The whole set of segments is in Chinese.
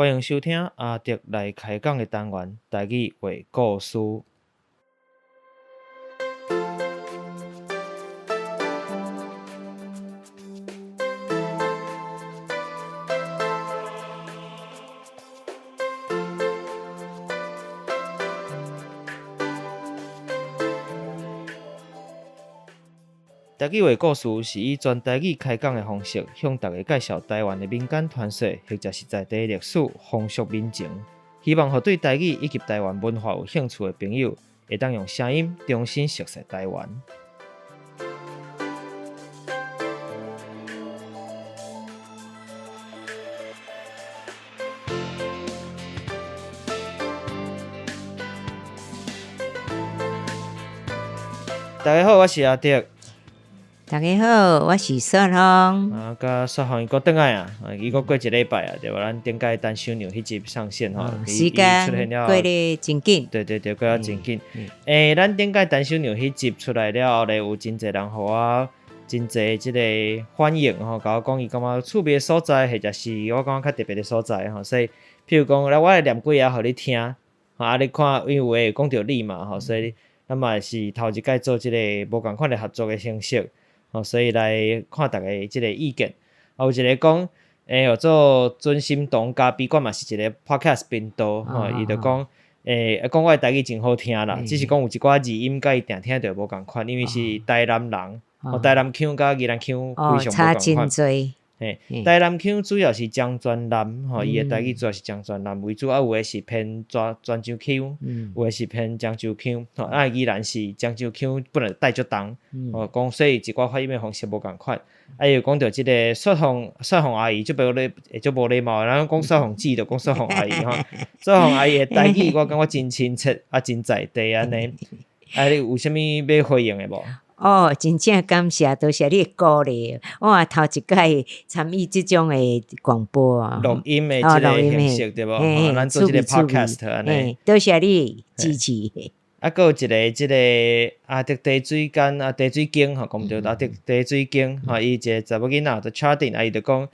欢迎收听阿德来开讲的单元台语话故事。台语话故事是以全台语开讲的方式，向大家介绍台湾的民间传说，或者是在地历史、风俗民情。希望和对台语以及台湾文化有兴趣的朋友，会当用声音重新熟悉台湾。大家好，我是阿德。大家好，我是雪红。甲雪红伊搁转来啊，伊搁过一礼拜啊，对吧？咱顶届单小牛迄集上线吼，时间过得真紧。对，过得真紧。咱顶届单小牛迄集出来了后咧，有真侪人互我真侪即个反应吼，甲我讲伊感觉趣味的所在，或者是我感觉较特别的所在吼。所以，譬如讲，我会念几下互你听，你看，因为有会讲到你嘛吼，所以咱嘛是头一届做即个无共款的合作的形式。所以来看大家即个意见。有一个讲，做尊心同加比馆嘛是一个 podcast 频道，伊就讲，讲我的台语真好听啦，只是讲有一寡字音甲伊定听着无共款，因为是台南人，台南腔甲宜兰腔非常无共款。差真多。台南腔主要是漳泉南，伊的台语主要是漳泉南为主，有的是偏泉州腔，有的是偏漳州腔，宜兰是漳州腔本来带足重，讲所以一寡发音的方式无共款。又讲到即个雪红阿姨，就无礼貌，咱讲雪红姊就讲雪红阿姨吼，雪红阿姨的台语我感觉真亲切，真在地安尼。你有啥物要回应的无？真正感谢，多谢你的鼓励。我也头一届参与即种的广播录音的即个形式对无？咱做即个 podcast 安尼。多谢你支持。佫有一个即个阿德地水间地水经讲毋对，阿德地水经伊一个查某囡仔就 Chardin，伊就讲。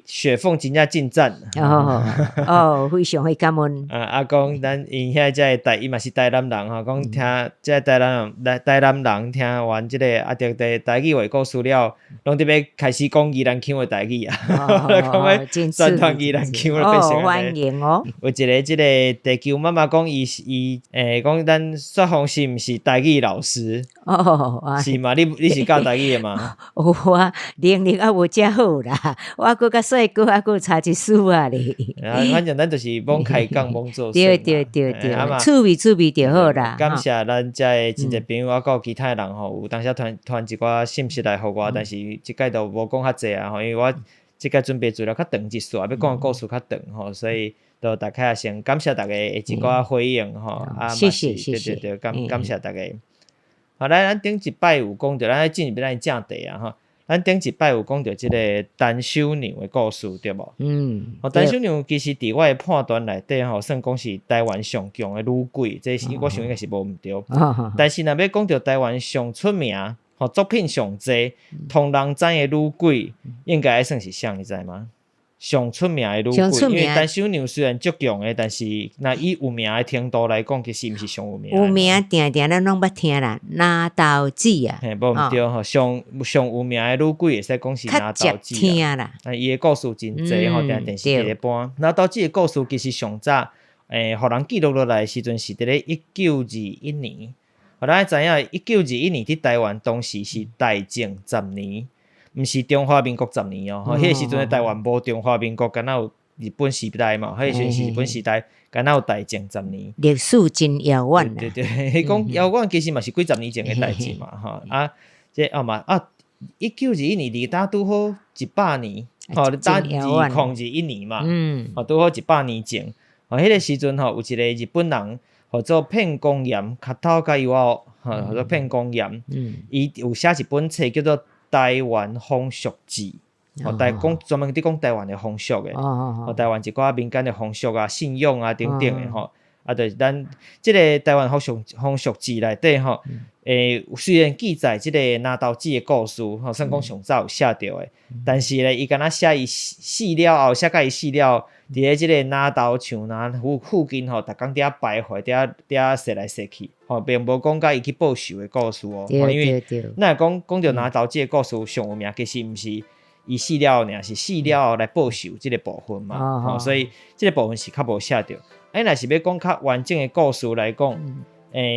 雪凤真正进站非常会感恩。讲咱因遐即伊嘛是台南人吼，讲听即台南人听完即个阿德的台语话故事了，拢特别开始讲宜兰腔的台语啊，讲要宣传宜兰腔了，变成欢迎哦。有一个即个地球妈妈讲伊讲咱雪红是毋是台语老师？是嘛？你是教台语的嘛？我能力无遮好啦。我佫较细个，佫差一丝啊咧。反正咱就是罔开讲，罔做对，趣味就好啦。感谢咱遮的真侪朋友，还有其他人吼，有当时传一寡信息来互我，但是即届都无讲较济啊吼，因为我即届准备资料较长一撮，要讲故事较长吼，所以都大家先感谢大家的一寡回应吼。谢谢，对，感谢大家。好，咱顶一摆有讲着，咱进入咱正题啊吼。咱顶一摆有讲到即个单手牛的故事，对无？单手牛其实伫我的判断内底吼，算讲是台湾上强的女鬼，这是我想应该是无毋对。但是若要讲到台湾上出名、作品上济、通人知的女鬼，应该算是啥？你知吗？上出名的女鬼，因为单手牛虽然足强的，但是若以有名的程度来讲，其实毋是上有名。有名定咱拢捌听啦，拿刀子啊，无毋对吼，上有名的女鬼会使讲是拿刀子啦。伊的故事真济吼，电视剧咧播。拿刀子的故事其实上早，互人记录落来的时阵是伫咧1921年。咱知影1921年伫台湾当时是大正10年。毋是中华民国10年哦，迄个时阵的台湾无中华民国，敢若有日本时代嘛，迄个时阵是日本时代，敢若有大正10年。历史真遥远。对，迄讲遥远其实嘛是几十年前的代志嘛，即1921年离打拄好100年，打2021年嘛，拄好100年前。迄个时阵有一个日本人，叫做片公岩，脚头甲油后，叫做片公岩，伊有写一本册叫做。台湾风俗志，专门伫讲台湾的风俗的，台湾一寡民间的风俗啊、信仰啊等等的吼。就是咱即个台湾风俗志内底吼，虽然记载即个拿刀子的故事，算讲上早有写着的，但是咧，伊敢若写伊死了后，写甲伊死了，伫咧即个拿刀像那附近逐工伫遐徘徊，伫遐踅来踅去，并无讲甲伊去报仇的故事哦。因为咱讲着拿刀子的故事上有名，其实毋是伊死了尔，是死了后来报仇即个部分嘛。所以即个部分是较无写着。若是要讲较完整的故事来讲，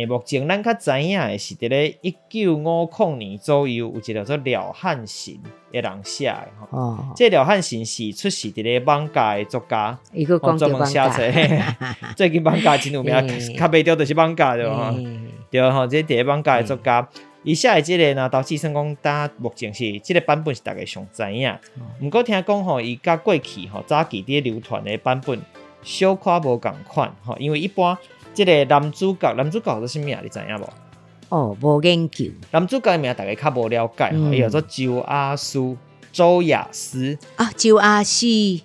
目前咱较知影的是伫咧1950年左右，有一个叫做廖汉成的人写的吼。这廖汉成是出世伫咧网家的作家，伊个讲专门写册。最近网家真有名，较袂着就是网家对吼。对吼，这伫咧网家的作家，伊写的即个呢，导致算讲，呾目前是即个版本是大家上知影。毋过听讲吼，伊甲过去吼早期伫咧流传的版本小可无共款吼，因为一般。即个男主角叫做啥物啊？你知影无？无研究。男主角的名大家较无了解，伊叫做周亚斯。周亚斯。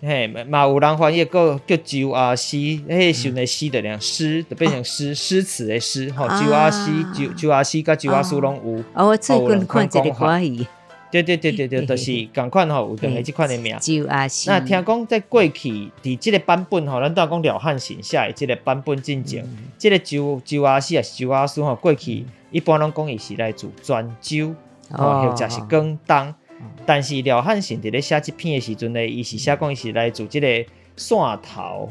嘿，嘛有人翻译叫周亚斯，迄时阵的诗就连诗就变成诗词的诗吼。周亚斯甲周亚斯拢有。我最近看一个歌戏。对，就是共款吼，有两个即款的名。周亚斯。那听讲在过去，伫即个版本吼，咱当讲廖汉成写的即个版本进前，即个周亚斯也是周亚斯吼，过去一般拢讲伊是来自泉州，或者是广东。但是廖汉成伫咧写即篇的时阵咧，伊是写讲伊是来自即个汕头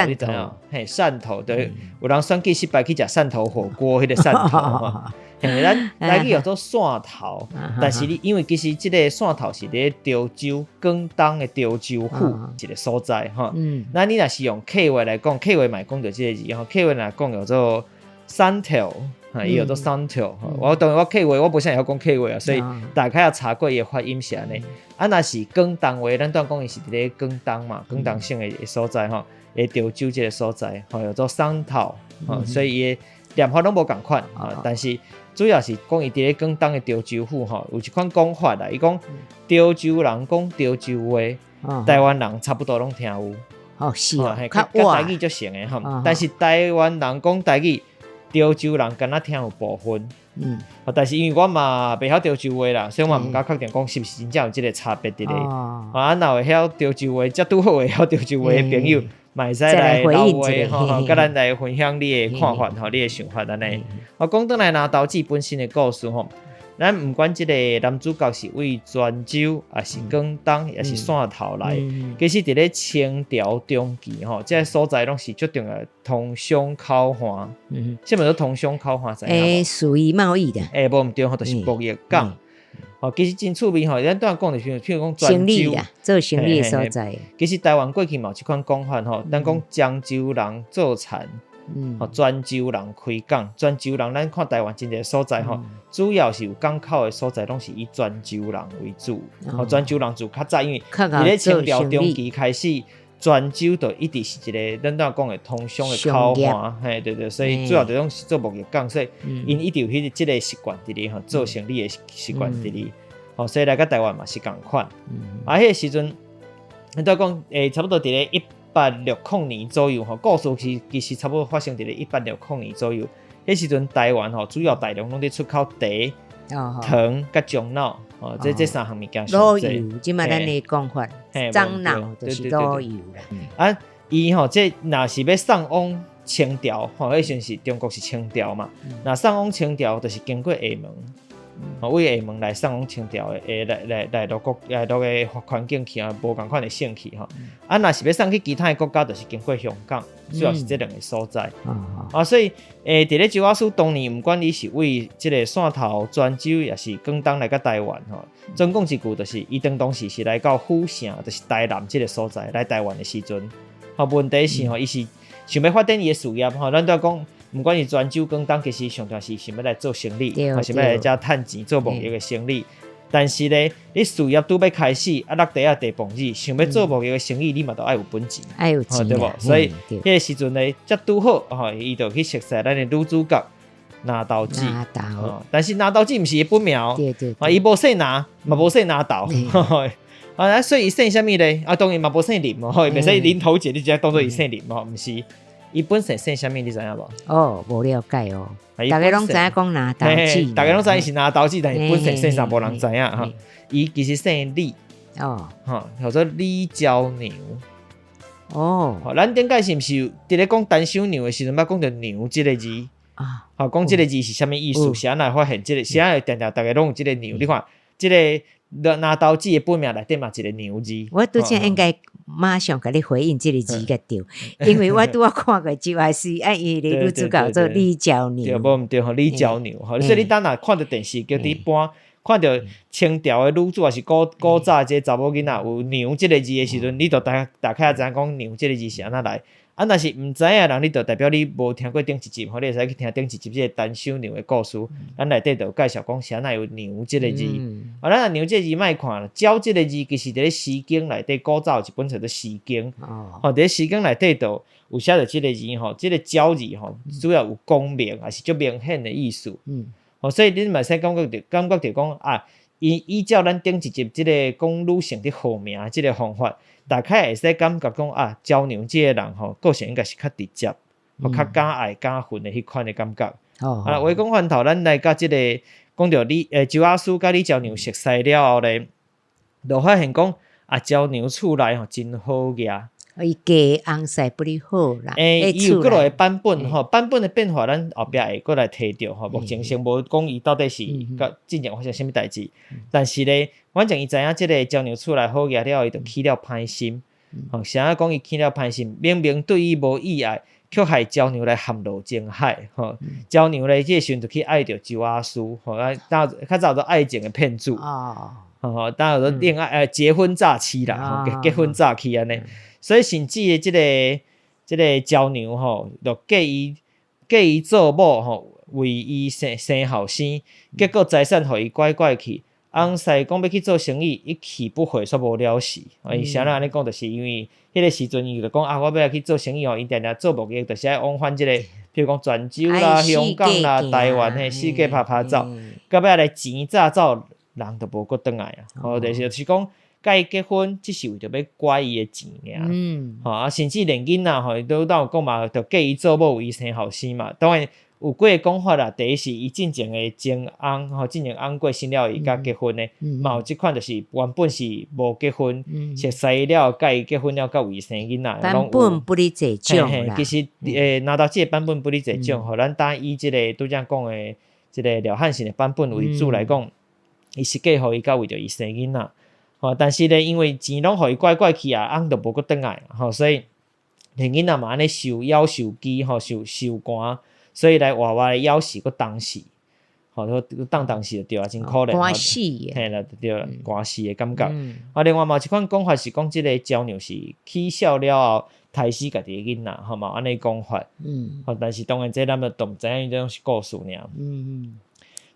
你知影？嘿，汕头对，有人选举失败去食汕头火锅，迄个汕头。咱台语叫做汕头，但是因为其实即个汕头是咧潮州广东的潮州府一个所在哈。那你若是用客话来讲，客话嘛讲到即个字吼，客话来讲叫做汕头，伊叫做汕头。我当然我客话我无啥会晓讲客话啊，所以大概也查过伊的发音是安尼。若是广东话，咱当讲伊是伫咧广东嘛，广东省的所在吼，诶潮州即个所在吼叫做汕头，所以伊的念法拢无共款但是。主要是讲伊伫咧广东的潮州府吼，有一款讲法啦。伊讲潮州人讲潮州话，台湾人差不多拢听有。是哦，甲台语足像的吼。但是台湾人讲台语，潮州人敢若听有部分。但是因为我嘛袂晓潮州话啦，所以我嘛毋敢确定讲是毋是真正有即个差别伫咧。若会晓潮州话，则拄好会晓潮州话的朋友。嘛会使来留话吼，甲咱来分享你的看法吼，你的想法安尼。讲倒来拿刀子本身的故事吼，咱毋管即个男主角是为泉州，也是广东，也是汕头来，其实伫咧清朝中期吼，即个所在拢是足重要通商口岸。什么叫通商口岸？知影无？属于贸易的。无毋对吼，就是贸易港。其实真趣味吼，咱当讲就是譬如讲泉州做生意的所在。其实台湾过去嘛有一款讲法吼，咱讲漳州人做田，泉州人开港。泉州人咱看台湾真侪所在吼，主要是有港口的所在，拢是以泉州人为主。泉州人就较早，因为伫咧清朝中期开始。泉州就一直是一个咱当讲的通商的口岸，嘿，对，所以主要就拢是做贸易港，所以因一直有即个习惯伫咧吼，做生意的习惯伫咧，所以来到台湾嘛是共款。迄个时阵，咱当讲差不多伫咧1860年左右吼，故事其实差不多发生伫咧1860年左右。迄时阵台湾吼，主要大量拢伫出口茶、糖甲樟脑。这三项物件上济。卤油，即马咱的讲法，樟脑就是卤油啦。伊吼，这若是要送往清朝，迄阵是中国是清朝嘛，若送往清朝，就是经过厦门，为厦门来送往清朝的，来陆的环境去啊，无共款的性去吼。若是要送去其他的国家，就是经过香港，主要是这两个所在。所以伫咧周亚斯当年，毋管你是为即个汕头、泉州，也是广东来到台湾吼，总讲一句，就是伊当时是来到府城，就是台南即个所在来台湾的时阵，问题是伊是想要发展伊的事业咱都要讲。毋管是泉州、广东，其实上段是想要来做生意，想要来遮趁钱做贸易的生意。但是咧，你事业拄要开始，落地啊地碰日，想要做贸易的生意，你嘛都爱有本钱，爱有钱，对无？所以迄个时阵咧，则拄好，伊就去熟悉咱的女主角拿刀子。但是拿刀子毋是伊本名，伊无姓拿，嘛无姓拿刀。所以伊姓啥物咧？当然嘛无姓林伊袂使林头姐，你只当做伊姓林毋是。伊本身姓啥物你知影无？哦，无了解哦。啊大家拢知影讲拿刀子，大家拢知伊是拿刀子，但是本身姓啥无人知影哈。伊其实姓李哦，哈，叫做李娇牛。哦，咱顶解是毋是伫咧讲单手牛的时阵，捌讲到牛即个字啊？好，讲即个字是啥物意思？是安那发现即个？是安定定大家拢有即个牛？你看，即个拿刀子的本名内底嘛一个牛字。我拄则应该马上甲你回应即个字个对，因为我拄仔看过就还是伊个女主角做李娇对，牛，无毋对吼，李娇牛吼。所以你当若看到电视叫伫播，看到清朝的女主还是古早即个查某囡仔有牛即个字的时阵，你就大概知影讲牛即个字是安那来。啊，若是毋知影人，你就代表你无听过顶一集，吼，你会使去听顶一集即个单手牛的故事。咱内底就有介绍讲是安那有牛即个字。啊，咱若牛即个字莫看，鸟即个字其实伫咧《诗经》内底古早有一本册做《诗经》。吼，伫咧《诗经》内底就有写着即个字吼，即个鸟字吼，主要有功名，也是足明显的意思。吼，所以恁嘛使感觉着讲啊，依照咱顶一集即个讲女性的好名即个方法。大概会使感觉讲啊，娇娘即个人吼，个性应该是较直接，较敢爱敢恨的迄款的感觉。啊，话讲翻头，咱来甲即个讲着周阿叔甲李娇娘熟悉了后咧，就发现讲啊，娇娘厝内吼真好个。伊家翁婿不哩好啦。伊有几落个版本吼，版本的变化咱后壁会过来提着吼。目前先无讲伊到底是甲进前发生啥物代志，但是咧，反正伊知影即个娇娘厝内好个了，伊就起了歹心。吼，啥讲伊起了歹心，明明对伊无意爱，却害娇娘来陷入情海。吼，娇娘咧即个时阵就去爱着周阿叔，吼，较早做爱情的骗子。吼，当然做恋爱结婚诈欺啦，吼，结婚诈欺安尼。所以甚至的即个娇娘吼，就嫁伊做某吼，为伊生后生，结果财产互伊拐去。翁婿讲要去做生意，一去不回，煞无了事。伊啥人安尼讲，就是因为迄个时阵伊就讲啊，我要来去做生意吼，伊定定做目的，就是爱往返即个，譬如讲泉州啦、香港啦、台湾嘿，世界拍走，到尾来钱早走，人就无搁转来啊。吼，就是讲。甲伊结婚，只是为着要拐伊的钱尔。吼，甚至连囡仔吼，都有讲嘛，着嫁伊做某，为伊生后生嘛。当然有几个讲法啦。第一是伊进前的前翁，吼，进前翁过身了，伊甲结婚的，嘛有即款就是原本是无结婚，熟悉了，甲伊结婚了，甲为伊生囡仔。版本不哩侪种啦。其实拿到即个版本不哩侪种，吼，咱单以即个拄则讲的即个廖汉信的版本为主来讲，伊是嫁互伊，甲为着伊生囡仔。吼，但是咧，因为钱拢互伊拐去啊，翁就无搁转来，吼，所以囡仔嘛安尼受夭受饥，吼，受寒，所以来活活的夭死搁冻死，吼，冻死就对啊，真可怜，寒死嘿啦，就对啦，寒死的感觉。啊，另外嘛，一款讲法是讲即个娇娘是起孝了后，杀死家己的囡仔，吼嘛，安尼讲法。吼，但是当然这咱们都毋知影，伊种是故事尔。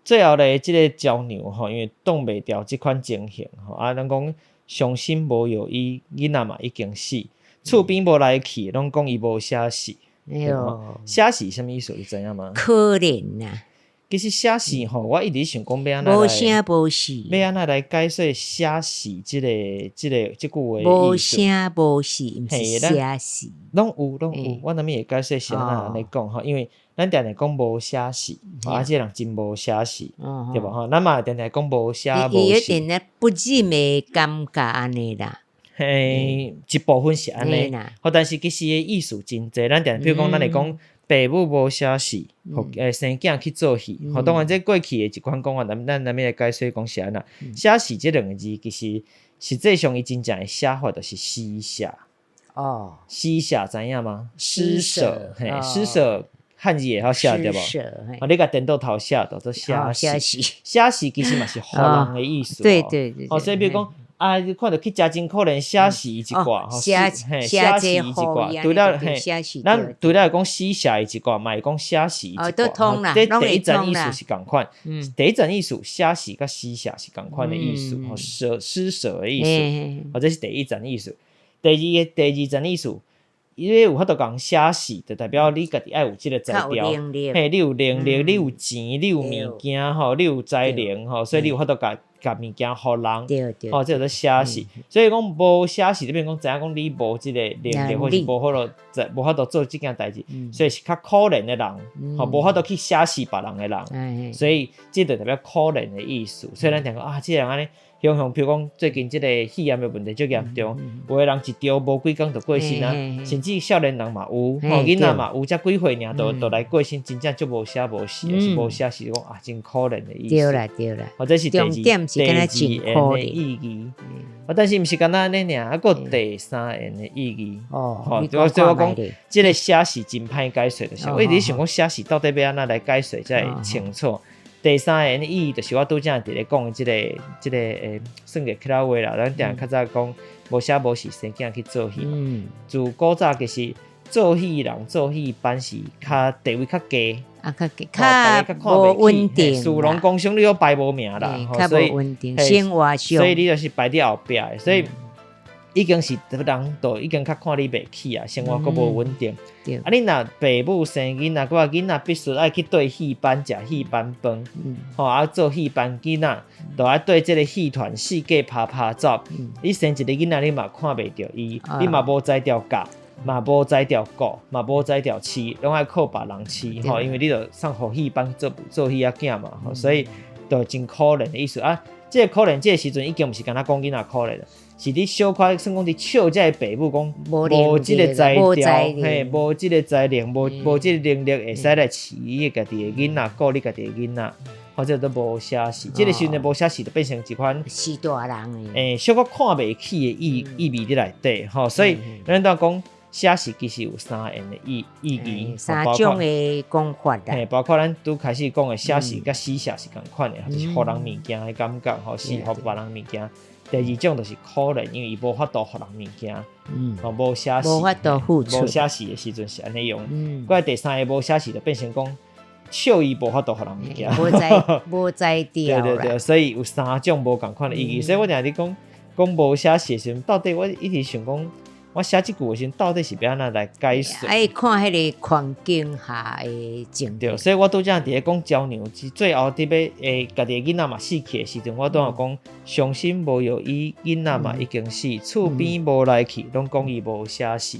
最后咧，即个娇娘吼，因为挡袂牢即款情形吼，啊，咱讲伤心无有伊，囡仔嘛已经死，厝边无来去，拢讲伊无写死。哎呦，写死什么意思？你知影吗？可怜呐！其实写死吼，我一直想讲要安怎无声无死，要安怎来解说写死即句话无声无死，毋是写死。拢有，我那边会解说是安尼讲吼，因为咱定定讲无写死，啊，即个人真无写死，对无吼？咱嘛定定讲无写无死，伊有点咧不忍的感觉安尼啦。嘿，一部分是安尼，吼，但是其实的意思真济，咱定譬如讲，咱会讲。爸母无写死，互生囝去做戏。吼，当然这过去的一款讲法，咱那边来解说讲是安那。写死这两个字，其实实际上伊真正的写法就是施舍。哦，施舍知影吗？施舍，嘿，施舍汉字会晓写对无？哦，你甲电脑头写到做写死，写死其实嘛是互人的意思。对。哦，所以比如讲。啊，你看着去食真可怜，写死伊一寡，吼，写死伊一寡，除了嘿，咱除了讲施舍伊一寡，嘛会讲写死伊一寡，这第一层意思是共款，第一层意思写死甲施舍是共款的意思，吼，施舍的意思，或者是第一层意思。第二层意思。因为有法度讲写死，就代表你家己爱有即个才调，嘿，你有能力，你有钱，你有物件吼，你有才能吼，所以你有法度甲甲物件互人，对对，这叫做写实。所以讲无写实，就变讲知影讲你无即个能力，或是无法度做即件代志，所以是较可怜的人，无法度去写实别人的人，所以即就代表可怜的意思。所以咱听讲啊，即个人安尼。比如讲最近即个肺炎的问题足严重，有的人一中无几工就过身啊，甚至少年人嘛有，囡仔嘛有，才几岁尔都来过身，真正足无写无实，是无写是讲啊真可怜的意思。对啦对啦，或者是第二点是敢若真可怜的意义，但是毋是敢若安尼尔，还佫第三样的意义。所以我讲，即个写是真歹解说，就是我一直想讲写是到底要安怎来解说才会清楚。第三个意义就是我拄则伫咧讲的即个算个起来话啦，咱定较早讲无写无实生囝去做戏嘛。自古早其实做戏人做戏班是较地位较低，较无稳定，属龙工商你都排无名啦，较无稳定，生活上，所以你就是排伫后壁的，所以已经是人都已经较看你袂起啊，生活佫无稳定。啊，你若父母生囡仔，佮囡仔必须爱去对戏班食戏班饭，做戏班囡仔，就爱对即个戏团四界拍走。你生一个囡仔，你嘛看袂着伊，你嘛无才调教，嘛无才调顾，嘛无才调饲，拢爱靠别人饲，因为你着送互戏班做戏仔囝嘛，所以就真可怜的意思啊。即个可怜，即个时阵已经毋是干那讲囡仔可怜了。是你小可算讲伫笑这个父母讲无即个才调，无即个才能，无即个能力会使来饲你家己的囡仔，顾你家己的囡仔，或者都无写实。即个时阵无写实，就变成一款是大人的，小可看袂起的意味伫内底，所以咱当讲写实其实有三样的意义，三种的讲法啦。包括咱拄开始讲的写实甲死写是共款的，就是互人物件的感觉，是互别人物件。第二种就是可怜，因为伊无法度互人物件，无写实，无法度付出，无写实的时阵是安尼用。过来第三个无写实就变成讲，笑伊无法度互人物件，无才调啦。对，所以有三种无共款的意义。所以我定咧讲无写实的时阵，到底我一直想讲。我写即句的时阵，到底是要安怎来解说？爱看迄个环境下的情对，所以我拄则伫咧讲交牛，最后伫要家己囡仔嘛死去的时阵，我都有讲伤心无有伊囡仔嘛已经死，厝边无来去，拢讲伊无写实。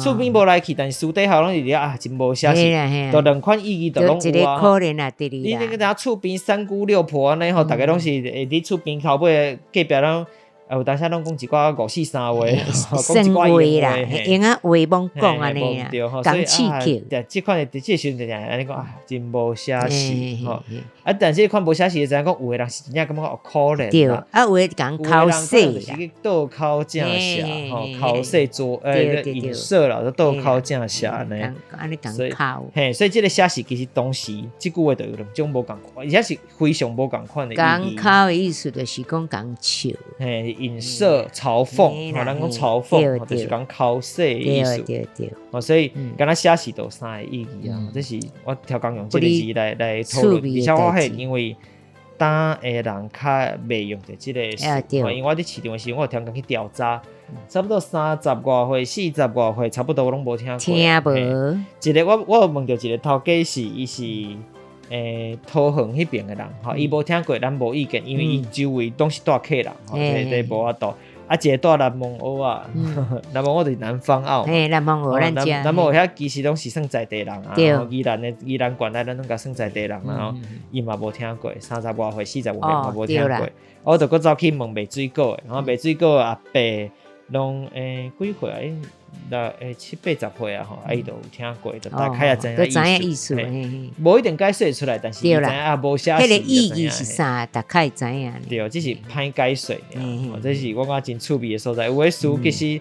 厝边无来去，但是私底下拢是咧真无写实，都两款意义都拢有啊。一个可怜啊，对你那个厝边三姑六婆安尼吼，大家拢是你厝边头尾隔壁拢。有当时拢讲一寡五四三话，讲一寡啦，用啊话罔讲安尼啦，讲刺激。即款的即时阵就安尼讲啊，真无写实吼。啊，但是款无写实，就知影讲有的人是真正感觉可怜。对，啊，有的讲考试啦，就是去倒考正写吼，考试做影射啦，都倒考正写安尼。安尼讲考。嘿，所以即个写实其实当时即句话就有两种无共款，而且是非常无共款的意义。讲考的意思就是讲讲笑。嘿。影射、嘲讽，咱讲嘲讽，就是讲考试的意思。对，所以敢若写实都三个意义啊。这是我超讲用这个字来讨论，而且我迄因为当的人较袂用着这个词，因为我伫市场的时候，我听讲去调查，差不多30外岁、40外岁，差不多我拢无听过。听无。一个我有问到一个头家是，伊是。桃园迄边的人，伊无听过，咱无意见，因为伊周围都是大客人，这无法度。啊，一个住南蒙欧啊，南蒙欧就是南方澳，南蒙欧咱遮，南蒙欧遐其实拢是算在地人啊，宜兰县内咱拢甲算在地人啊，伊嘛无听过，30外岁、40外岁嘛无听过，我就搁走去问卖水果的，然后卖水果阿伯拢几岁啊？7、80岁啊，伊都有听过，就大概也知影意思。无一定解说出来，但是知影无写实。迄个意义是啥？大概知影。对，只是歹解说。这是我感觉真趣味的所在。有的书其实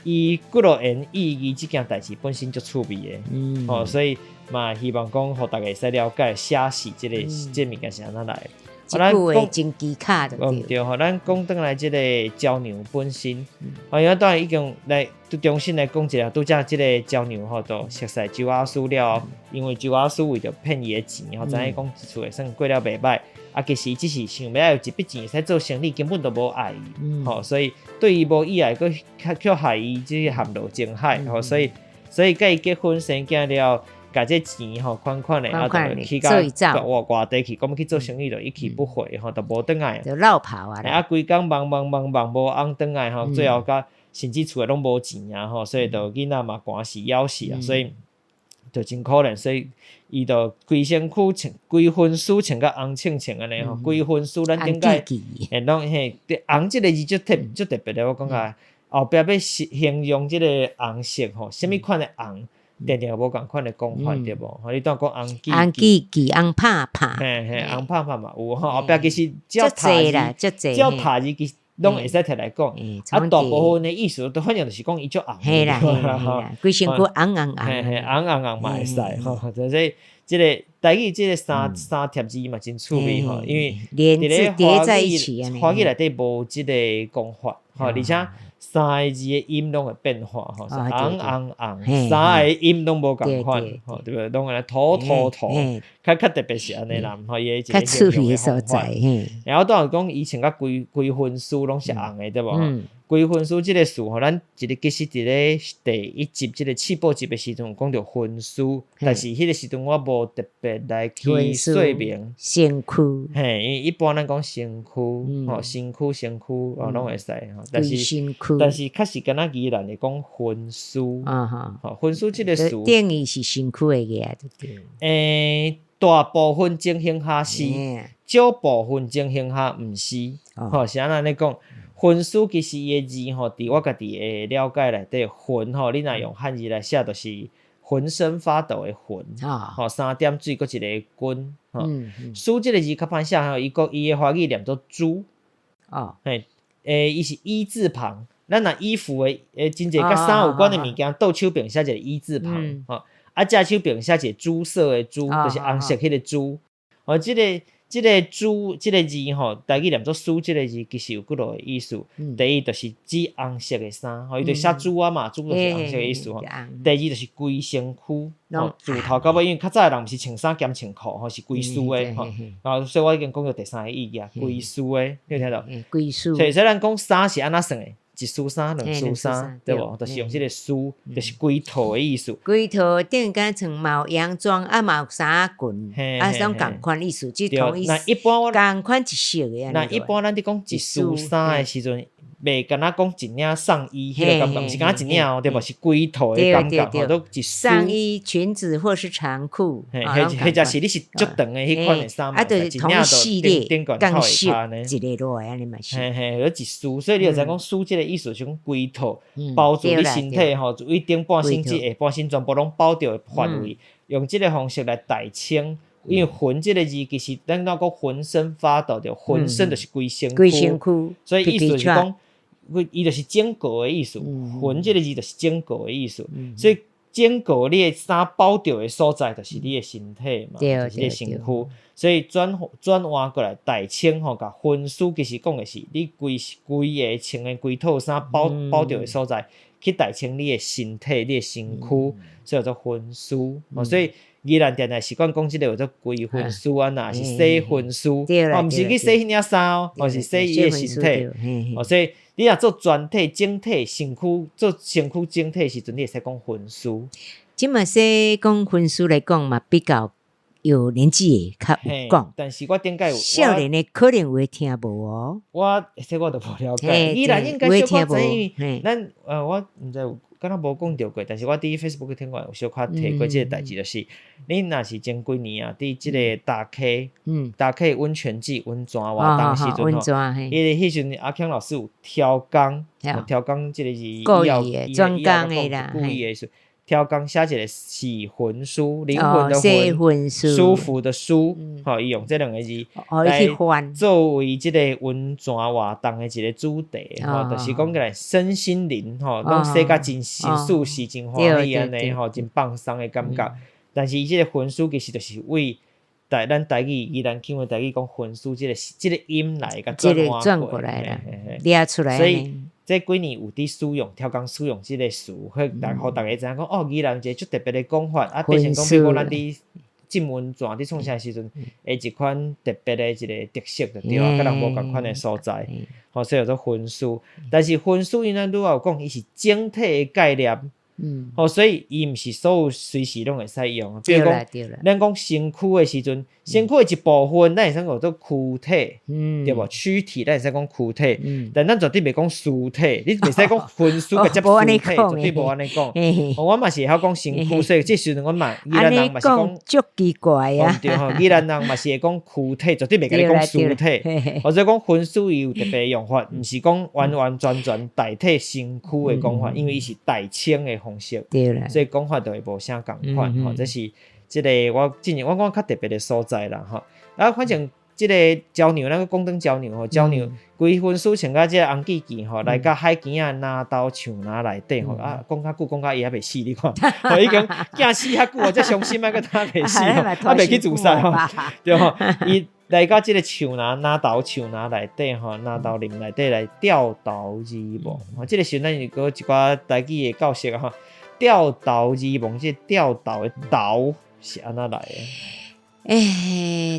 伊几落言意义这件代志本身就趣味的。所以嘛，希望讲，互大家会使了解写实这个物件是安怎来。即句话真奇卡的对，咱讲转来即个鸟牛本身，因为当然已经来重新来讲一下，拄则即个鸟牛吼，都熟悉周阿叔了，因为周阿叔为着骗伊的钱，知影讲一厝会算过了袂歹，啊，其实只是想要有一笔钱使做生意，根本都无爱伊，所以对伊无意爱，佮害伊即个陷入情海，所以甲伊结婚生囝了。甲这钱吼款款的，就去做一走外地去，讲要去做生意就一去不回吼，就无转来。就落跑啊啦。规工忙无翁转来吼，最后甲甚至厝诶拢无钱啊吼，所以就囡仔嘛寒死枵死啊，所以就真可怜，所以伊就规身躯穿规婚书穿甲红青青安尼吼，规婚书咱顶解诶拢嘿，红即个字足特别的，我感觉后壁要形容即个红色吼，啥物款诶红，定定无共款诶讲法对无？吼，你当讲红记红拍拍，嘿，红拍拍嘛有吼，后壁其实只要塔字其实拢会使摕来讲，大部分诶意思都反正就是讲伊足红，嘿啦，规身躯红，红嘛会使吼，就是即个台语即个三贴字嘛真趣味吼，因为连字叠在一起啊，华语内底无即个讲法吼，而且三个字的音拢会变化吼，红，三个音拢无共款吼，对不？拢安尼土，较特别是安尼啦，吼，伊较趣味的所在。然后当然讲以前甲规分书拢是红的，对无？规分书即个词吼，咱其实伫咧第一集即个试播集的时阵有讲到分书，但是迄个时阵我无特别来去说明身躯，嘿，因为一般咱讲身躯吼，身躯拢会使吼，但是确实敢若宜兰会讲分书，吼，分书即个词定义是身躯的个啊，对。大部分情形下是，少部分情形下毋是，吼，是安尼讲。分书其实伊个字吼，伫我家己诶了解内底，魂吼，你若用汉字来写，就是浑身发抖诶魂，吼三点水，搁一个君，吼。书即个字较歹写吼，伊诶华语念做猪，嘿，伊是一字旁，咱若衣服诶真济甲衫有关诶物件，倒手边写一个一字旁，吼，正手边写一个朱色诶朱，就是红色迄个朱，吼，即个朱即个字吼，台语念做书即个字，其实有几落个意思。第一就是指红色的衫，吼，伊就写猪啊嘛，猪就是红色的意思吼。第二就是规身躯，吼，自头到尾，因为较早的人毋是穿衫兼穿裤，吼，是规书的吼。然后所以我已经讲到第三个意义啊，规书的，你有听到？规书。所以咱讲衫是安怎算的？一束衫、两束衫，对无？就是用即个束，就是规套的意思。规套顶间穿毛洋装啊，嘛有衫裙，种共款意思，即同意思。一般我共款一色的。那一般咱伫讲一束衫的时阵，袂敢若讲一领上衣迄个感觉，毋是敢若一领哦，对无？是规套的感觉，吼，都一上衣、裙子或是长裤，或者是你是足长的迄款的衫嘛，就是同系列更色一个落来安尼嘛是。有一束，所以你就知讲束即个意思是讲规套包住你身体吼，一顶半身至下半身全部拢包着的范围，用即个方式来代称。因为魂这个字其实咱那个浑身发抖的，浑身就是规身躯，所以意思就是讲，伊就是整个的意思。魂这个字就是整个的意思，所以整个你的衫包着的所在就是你的身体嘛，就是你的身躯。所以转换过来代称吼，甲魂书其实讲的是你规个穿的规套衫包着的所在，去代称你的身体、你的身躯，所以叫做魂书。所以宜兰电台习惯讲即个叫做规婚书啊，若是洗婚书，毋是去洗迄领衫哦，是洗伊的身体。所以你若做全体、整体身躯，做身躯整体时阵，你会使讲婚书。即嘛说讲婚书来讲嘛，比较有年纪的较有讲，但是我顶解有少年的可能会听无哦。我这我都无了解，宜兰应该小可知，因为咱我毋知有。敢若无讲着过，但是我伫 Facebook 顶管有小可提过即个代志，就是你若是前几年啊，伫即个大溪温泉季温泉活动时阵吼，迄时阵阿强老师有挑工即个是故意的专工的啦，故意的挑工写一个洗魂书，灵魂的魂，舒服的舒，吼，伊用这两个字来作为即个温泉活动的一个主题，吼，就是讲起来身心灵，吼，拢写甲真心舒适、真欢喜安尼，吼，真放松的感觉。但是伊即个魂书其实就是为咱台语宜兰腔的台语讲魂书，即个音来甲转过来啦，列出来。所以这几年有伫使用挑工使用即个词，互大家知影讲哦，宜兰一个足特别的讲法，啊，变成讲比如讲咱伫浸温泉伫创啥时阵，一款特别的一个特色就对啊，甲人无共款的所在，所以叫做魂书。但是魂书因咱拄有讲，伊是整体的概念，所以伊毋是所有随时拢会使用。比如讲，咱讲身躯的时阵，身躯的一部分，咱会使讲做躯体，对无？躯体咱会使讲躯体，但咱绝对袂讲尸体，你袂使讲分尸个接尸体，绝对无安尼讲。我嘛是会晓讲身躯，所以这时阵我嘛，宜兰人嘛是讲足奇怪啊。对吼，宜兰人嘛是会讲躯体，绝对袂甲你讲尸体。或者讲分尸伊有特别的用法，毋是讲完完全全代替身躯的讲法，因为伊是代称的方式，所以讲法就会无啥共款。这是即个我讲较特别的所在啦吼。啊，反正即个鸟娘，咱个讲灯鸟娘吼，鸟娘规分尸穿甲即个红记记吼，来甲海墘啊拿刀枪拿内底吼，啊讲较久，讲甲伊还袂死，你看，吼已经惊死遐久，这伤心啊，个他袂死吼，啊袂去自杀吼，对吼，伊来到即个枪拿刀枪拿内底吼，拿刀林内底来吊刀字幕，即个时阵咱又搁一寡台语的教识吼，吊刀字幕，即吊刀的刀是安怎来的？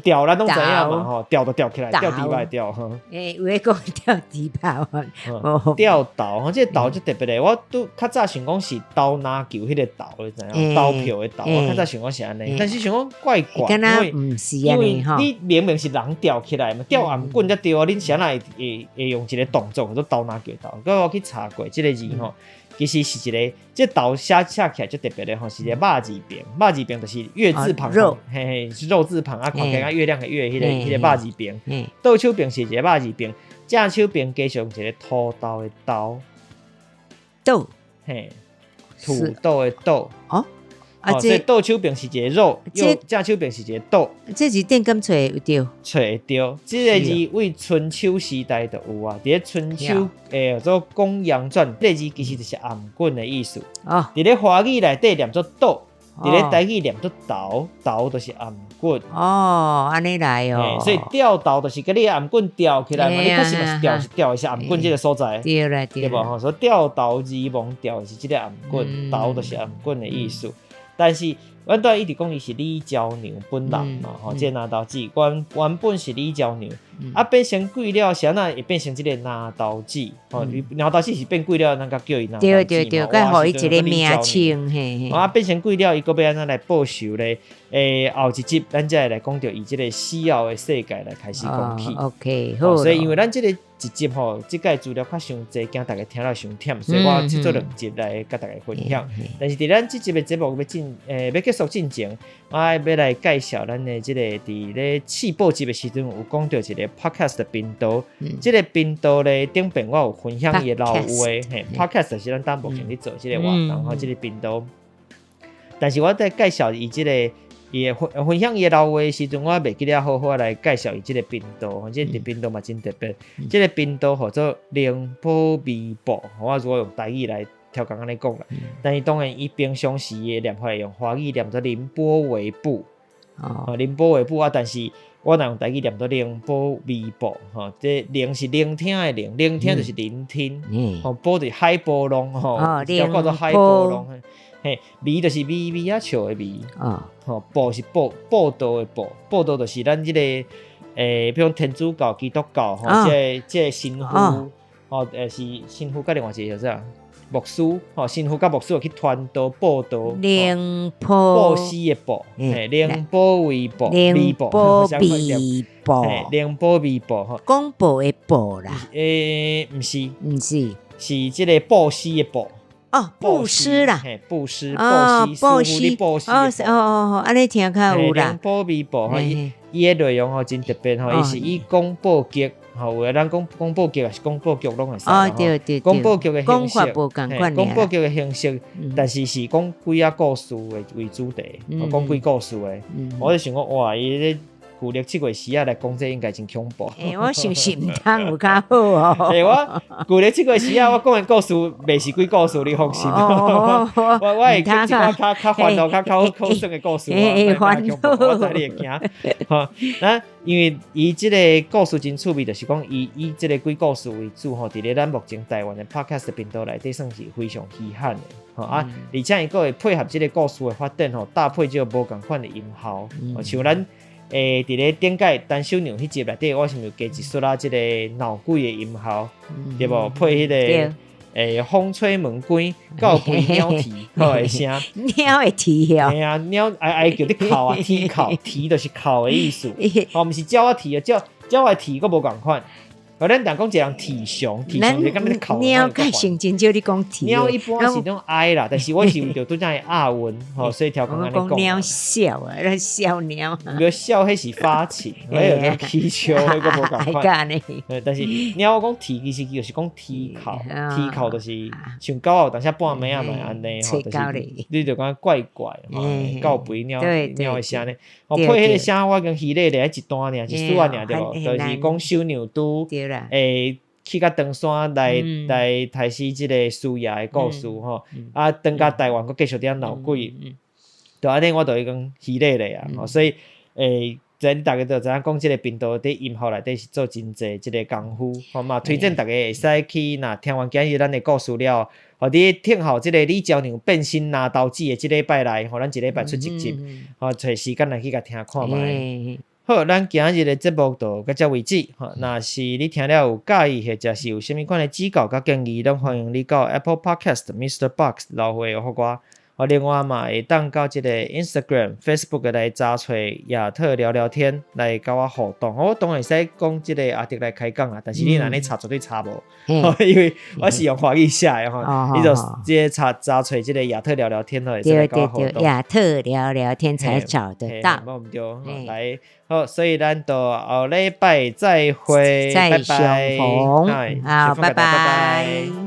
吊咱拢知影嘛吼，吊就吊起来，吊猪排吊吼。有诶讲吊猪排吊刀吼，即个刀就特别诶。我拄较早想讲是刀拿球迄个刀，你知影？刀票诶刀，我较早想讲是安尼，但是想讲怪怪，因为你明明是人吊起来嘛，吊颔棍才对啊，恁啥会用一个动作叫做刀拿球刀？搁我去查过即个字吼。其实是一个，这刀写起来就特别的吼，是一个肉字边，肉字边就是月字旁，嘿嘿，是肉字旁啊，看起来月亮的月，迄个肉字边。倒手边是一个肉字边，正手边加上一个土豆的豆，豆，嘿，土豆的豆。所以倒手边是一个肉，正手边是一个豆。这字典敢找会着？找会着，这个字为春秋时代就有啊。伫咧春秋做《公羊传》，这个字其实就是颔棍的意思。伫咧华语内底念做豆，伫咧台语念做豆，豆就是颔棍。安尼来哦。所以吊豆就是甲你颔棍吊起来嘛，你确实嘛是吊一下颔棍这个所在。对啦，对无吼，所以吊豆字幕吊是这个颔棍，豆就是颔棍的意思。但是，阮都一直讲伊是李娇娘本人嘛，吼，这拿刀子原本是李娇娘，变成贵了，啥那会变成这个拿刀子，吼，拿刀子是变贵了，咱甲叫伊拿刀子嘛，对，该互伊一个名称，嘿，变成贵了，伊个要安怎来报仇咧？后一集咱才会来讲到伊这个死后的世界来开始讲起。OK， 好，所以因为咱这个一集吼，即个资料较伤济，惊大家听了伤忝，所以我制作2集来甲大家分享。但是伫咱这集的节目要结束进前，我要来介绍咱的这个伫咧试播集的时阵有讲到一个 podcast 的频道。这个频道咧顶边我有分享伊的老话，podcast 就是咱当目前咧做这个活动吼，这个频道。但是我在介绍伊这个。伊分享伊的老话的时阵，我袂记得好好来介绍伊即个频道，即个频道嘛真特别。即个频道叫做灵宝微博，我如果用台语来调讲安尼讲啦。但是当然，伊平常时的念法用华语念做凌波微步，凌波微步啊。但是我若用台语念做灵宝微博，这灵是聆听的聆，聆听就是聆听，波就是海波浪，叫做海波浪。嘿，微就是微微啊笑的微，报是报道的报，报道就是咱这个比如天主教、基督教这个神父，是神父，甲另外一个叫啥牧师，神父甲牧师有去传道报道，灵报时的报，灵宝微博，灵宝微博，灵宝微博，广播的播啦，毋是，是这个报时的报。布施啦，布施，布施，安尼听较有啦。灵宝微博伊的内容真特别伊是以广播剧，有的咱讲广播剧也是广播剧拢会使对，广播剧的形式，广播剧的形式，但是是讲几啊故事为主题，讲几故事的。我就想讲，哇，伊咧。旧历7月时来讲，这应该真恐怖。我想是毋通有较好哦。我旧历7月时我讲的故事，袂是几故事，你放心。我会讲一寡较烦恼、较口酸的故事。烦恼，我知你会惊。那因为伊即个故事真趣味，就是讲以即个几故事为主吼，伫咧咱目前台湾的 podcast 频道内底算是非常稀罕的。而且伊个会配合即个故事的发展吼，搭配即个无共款的音效，像咱。伫咧顶界单手娘迄集内底，我是毋是加一撮即个闹鬼的音效，对无？配迄个风吹门关，到肥鸟啼吼的声，鸟会啼哦，嘿啊，鸟哀叫你哭啊，啼哭，啼就是哭的意思，哦，毋是鸟啊啼啊，鸟的啼佫无共款。咱但讲一人啼熊，啼熊就敢要哭。鸟较成真少你讲啼。鸟一般是种哀啦，但是我是有着拄则的押韵，吼，所以条讲安尼讲。鸟笑啊，那笑鸟。个笑迄是发情，还有种啼笑迄个无共款。但是鸟我讲啼其实就是讲啼哭，啼哭就是像狗后，但是半暝啊嘛安尼吼，就是你就讲怪怪吼，狗肥鸟的声呢。哦，配迄个声我跟鱼类咧一段尔，一丝啊尔对无？就是讲小牛拄。去到长山来台视即个苏亚的故事吼，啊，登到台湾佫继续伫遐闹鬼，就安尼我就会讲系列咧啊，所以咱大家都知影讲即个频道伫音效内底是做真济即个功夫，吼嘛推荐大家会使去若听完今日咱的故事了，互你听候即个李娇娘变身拿刀子的即礼拜内，吼咱一礼拜出一集，吼找时间来去甲听看觅。好，咱今日的节目就到这为止。若是你听了有介意，或者是有啥物款的指教甲建议，拢欢迎你到 Apple Podcast Mr. Box 留言互我。另外嘛，会当到即个 Instagram、Facebook 来查找亚特聊聊天，来甲我互动。我当然会使讲即个阿迪来开讲啊，但是你若咧查绝对查无，因为我是用华语写的吼，你就直接查找即个亚特聊聊天，会使来甲我互动。亚特聊聊天才找得到。无毋对，来好，所以咱就后礼拜再会，再相逢，好，拜拜。